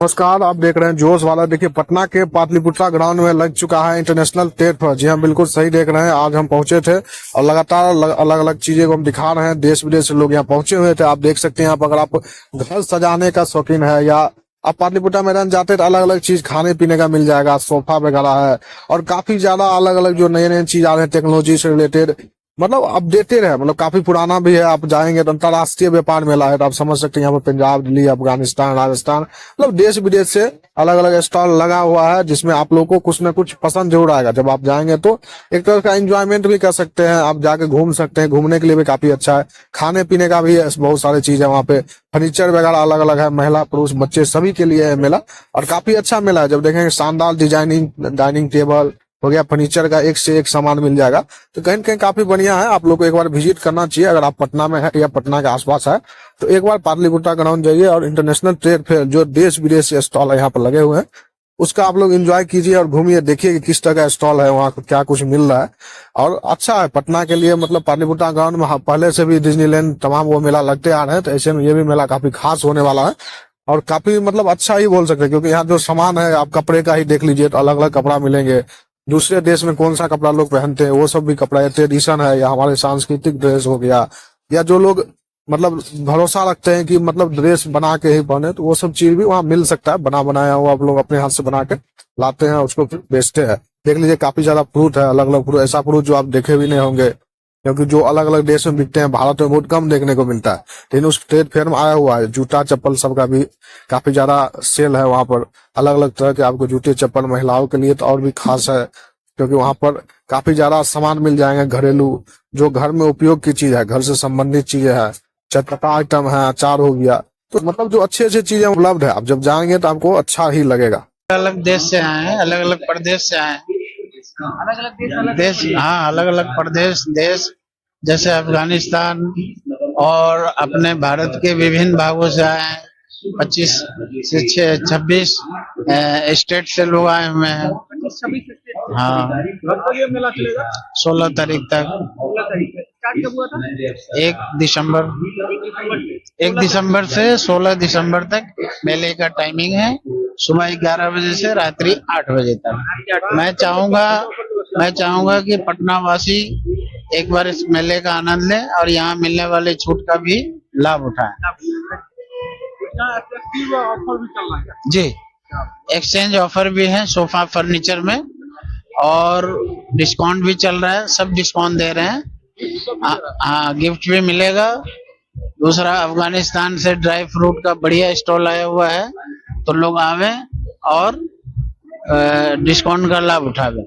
नमस्कार, आप देख रहे हैं जोश वाला। देखिए, पटना के पाटलिपुत्रा ग्राउंड में लग चुका है इंटरनेशनल ट्रेड फेयर। जी हाँ, बिल्कुल सही देख रहे हैं। आज हम पहुंचे थे और लगातार अलग अलग चीजें को हम दिखा रहे हैं। देश विदेश से लोग यहाँ पहुंचे हुए थे। आप देख सकते हैं यहाँ पर, अगर आप घर सजाने का शौकीन है या आप पाटलिपुत्रा मैदान जाते हैं तो अलग अलग चीज खाने पीने का मिल जाएगा। सोफा वगैरह है और काफी ज्यादा अलग अलग जो नए नए चीज आ रहे हैं टेक्नोलॉजी से रिलेटेड, मतलब अपडेटेड है। मतलब काफी पुराना भी है। आप जाएंगे तो अंतर्राष्ट्रीय व्यापार मेला है, तो आप समझ सकते हैं यहाँ पर पंजाब, दिल्ली, अफगानिस्तान, राजस्थान, मतलब देश विदेश से अलग अलग स्टॉल लगा हुआ है, जिसमें आप लोगों को कुछ ना कुछ पसंद जरूर आएगा। जब आप जाएंगे तो एक तरह का एंजॉयमेंट भी कर सकते हैं। आप जाके घूम सकते हैं, घूमने के लिए भी काफी अच्छा है। खाने पीने का भी बहुत सारी चीज है वहाँ पे। फर्नीचर वगैरह अलग अलग है, महिला पुरुष बच्चे सभी के लिए है मेला। और काफी अच्छा मेला है। जब देखेंगे शानदार डिजाइनिंग डाइनिंग टेबल हो गया, फर्नीचर का एक से एक सामान मिल जाएगा। तो कहीं न कहीं काफी बढ़िया है। आप लोग को एक बार विजिट करना चाहिए। अगर आप पटना में है या पटना के आसपास है तो एक बार पाटलिपुत्रा ग्राउंड जाइए और इंटरनेशनल ट्रेड फेयर जो देश विदेश से स्टॉल यहाँ पर लगे हुए हैं उसका आप लोग एंजॉय कीजिए और घूमिए, देखिए कि किस तरह का स्टॉल है, वहाँ क्या कुछ मिल रहा है। और अच्छा है पटना के लिए। मतलब पाटलिपुत्रा ग्राउंड में पहले से भी डिज्नीलैंड तमाम वो मेला लगते आ रहे हैं, तो ऐसे में ये भी मेला काफी खास होने वाला है और काफी मतलब अच्छा ही बोल सकते हैं। क्योंकि यहाँ जो सामान है, आप कपड़े का ही देख लीजिए तो अलग अलग कपड़ा मिलेंगे। दूसरे देश में कौन सा कपड़ा लोग पहनते हैं वो सब भी कपड़ा, ट्रेडिशन है या हमारे सांस्कृतिक ड्रेस हो गया, या जो लोग मतलब भरोसा रखते हैं कि मतलब ड्रेस बना के ही पहने, तो वो सब चीज भी वहाँ मिल सकता है। बना बनाया हुआ आप लोग अपने हाथ से बना के लाते हैं, उसको फिर बेचते हैं। देख लीजिए काफी ज्यादा फ्रूट है, अलग अलग फ्रूट, ऐसा फ्रूट जो आप देखे भी नहीं होंगे, क्योंकि जो अलग अलग देश में बिकते हैं भारत में बहुत कम देखने को मिलता है। लेकिन उस ट्रेड फेयर में आया हुआ है। जूता चप्पल सबका भी काफी ज्यादा सेल है वहां पर। अलग अलग तरह के आपको जूते चप्पल, महिलाओं के लिए तो और भी खास है, क्योंकि वहां पर काफी ज्यादा सामान मिल जाएंगे घरेलू, जो घर में उपयोग की चीज है, घर से संबंधित चीजें है, चटपटा आइटम है, अचार हो गया। तो मतलब जो अच्छी अच्छी चीजें उपलब्ध है, आप जब जाएंगे तो आपको अच्छा ही लगेगा। अलग देश से आए हैं, अलग अलग प्रदेश से आए हैं। अलग अलग देश, हाँ, अलग अलग प्रदेश देश, जैसे अफगानिस्तान और अपने भारत के विभिन्न भागों से आए हैं। 25 से 26 स्टेट से लोग आए हुए हैं। हाँ, 16 तारीख तक। 1 दिसंबर 1 दिसंबर से 16 दिसंबर तक मेले का टाइमिंग है। सुबह 11 बजे से रात्रि 8 बजे तक। मैं चाहूंगा कि पटना वासी एक बार इस मेले का आनंद लें और यहाँ मिलने वाले छूट का भी लाभ उठाएं। जी, एक्सचेंज ऑफर भी है सोफा फर्नीचर में, और डिस्काउंट भी चल रहा है। सब डिस्काउंट दे रहे हैं। हाँ, गिफ्ट भी मिलेगा। दूसरा, अफगानिस्तान से ड्राई फ्रूट का बढ़िया स्टॉल आया हुआ है, तो लोग आवे और डिस्काउंट का लाभ उठावे।